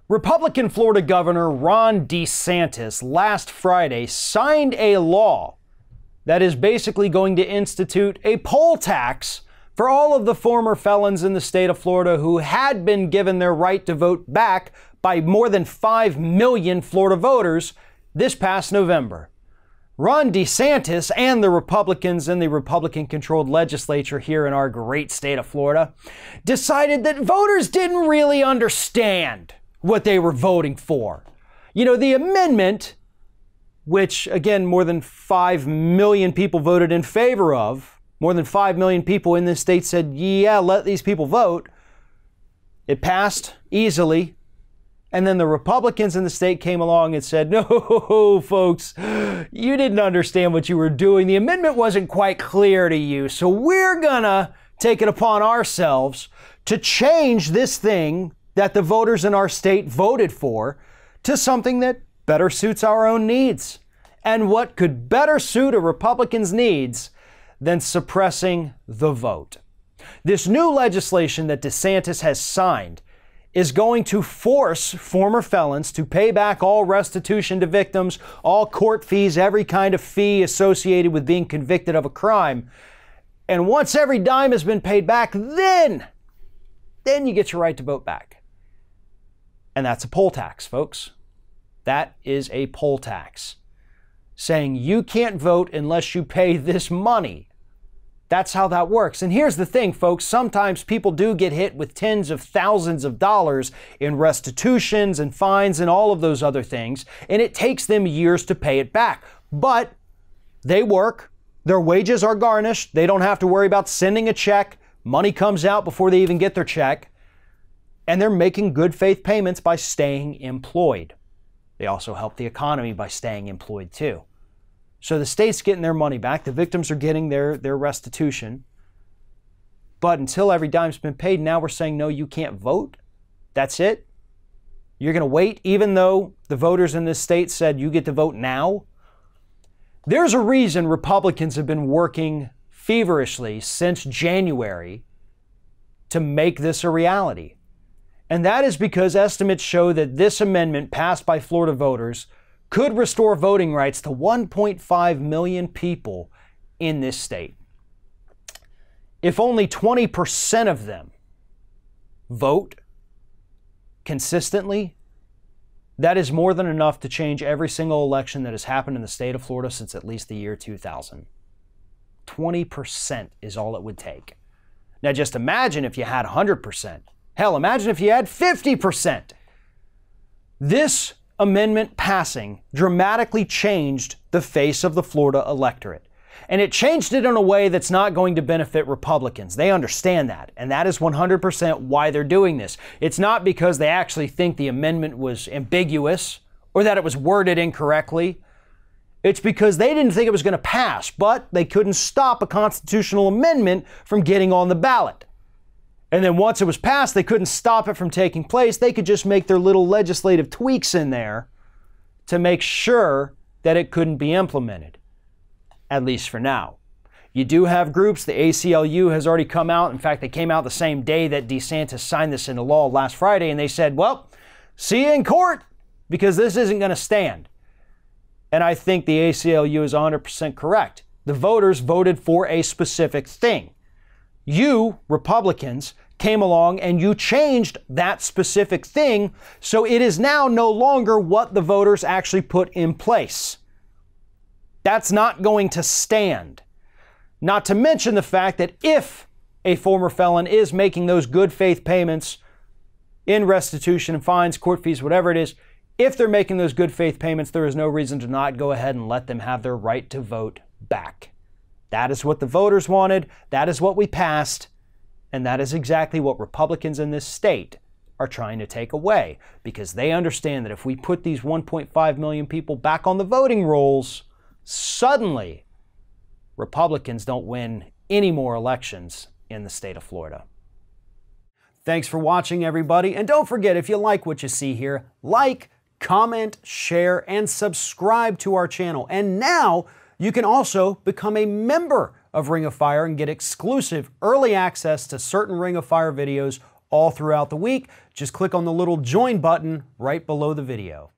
Republican Florida Governor Ron DeSantis last Friday signed a law that is basically going to institute a poll tax for all of the former felons in the state of Florida who had been given their right to vote back by more than 5 million Florida voters this past November. Ron DeSantis and the Republicans in the Republican-controlled legislature here in our great state of Florida decided that voters didn't really understand what they were voting for. You know, the amendment, which again, more than 5 million people voted in favor of, more than 5 million people in this state said, yeah, let these people vote. It passed easily. And then the Republicans in the state came along and said, no, folks, you didn't understand what you were doing. The amendment wasn't quite clear to you. So we're gonna take it upon ourselves to change this thing that the voters in our state voted for to something that better suits our own needs. And what could better suit a Republican's needs than suppressing the vote? This new legislation that DeSantis has signed is going to force former felons to pay back all restitution to victims, all court fees, every kind of fee associated with being convicted of a crime. And once every dime has been paid back, then you get your right to vote back. And that's a poll tax, folks. That is a poll tax, saying you can't vote unless you pay this money. That's how that works. And here's the thing, folks. Sometimes people do get hit with tens of thousands of dollars in restitutions and fines and all of those other things, and it takes them years to pay it back. But they work. Their wages are garnished. They don't have to worry about sending a check. Money comes out before they even get their check. And they're making good faith payments by staying employed. They also help the economy by staying employed too. So the state's getting their money back. The victims are getting their restitution. But until every dime's been paid, now we're saying, no, you can't vote. That's it. You're going to wait, even though the voters in this state said you get to vote now. There's a reason Republicans have been working feverishly since January to make this a reality. And that is because estimates show that this amendment passed by Florida voters could restore voting rights to 1.5 million people in this state. If only 20% of them vote consistently, that is more than enough to change every single election that has happened in the state of Florida since at least the year 2000. 20% is all it would take. Now just imagine if you had 100%. Hell, imagine if you had 50%. This amendment passing dramatically changed the face of the Florida electorate. And it changed it in a way that's not going to benefit Republicans. They understand that. And that is 100% why they're doing this. It's not because they actually think the amendment was ambiguous or that it was worded incorrectly. It's because they didn't think it was going to pass, but they couldn't stop a constitutional amendment from getting on the ballot. And then once it was passed, they couldn't stop it from taking place. They could just make their little legislative tweaks in there to make sure that it couldn't be implemented, at least for now. You do have groups. The ACLU has already come out. In fact, they came out the same day that DeSantis signed this into law last Friday, and they said, well, see you in court, because this isn't going to stand. And I think the ACLU is 100% correct. The voters voted for a specific thing. You, Republicans, came along and you changed that specific thing, so it is now no longer what the voters actually put in place. That's not going to stand. Not to mention the fact that if a former felon is making those good faith payments in restitution and fines, court fees, whatever it is, if they're making those good faith payments, there is no reason to not go ahead and let them have their right to vote back. That is what the voters wanted. That is what we passed. And that is exactly what Republicans in this state are trying to take away, because they understand that if we put these 1.5 million people back on the voting rolls, suddenly Republicans don't win any more elections in the state of Florida. Thanks for watching, everybody. And don't forget, if you like what you see here, like, comment, share, and subscribe to our channel. And now you can also become a member of Ring of Fire and get exclusive early access to certain Ring of Fire videos all throughout the week. Just click on the little join button right below the video.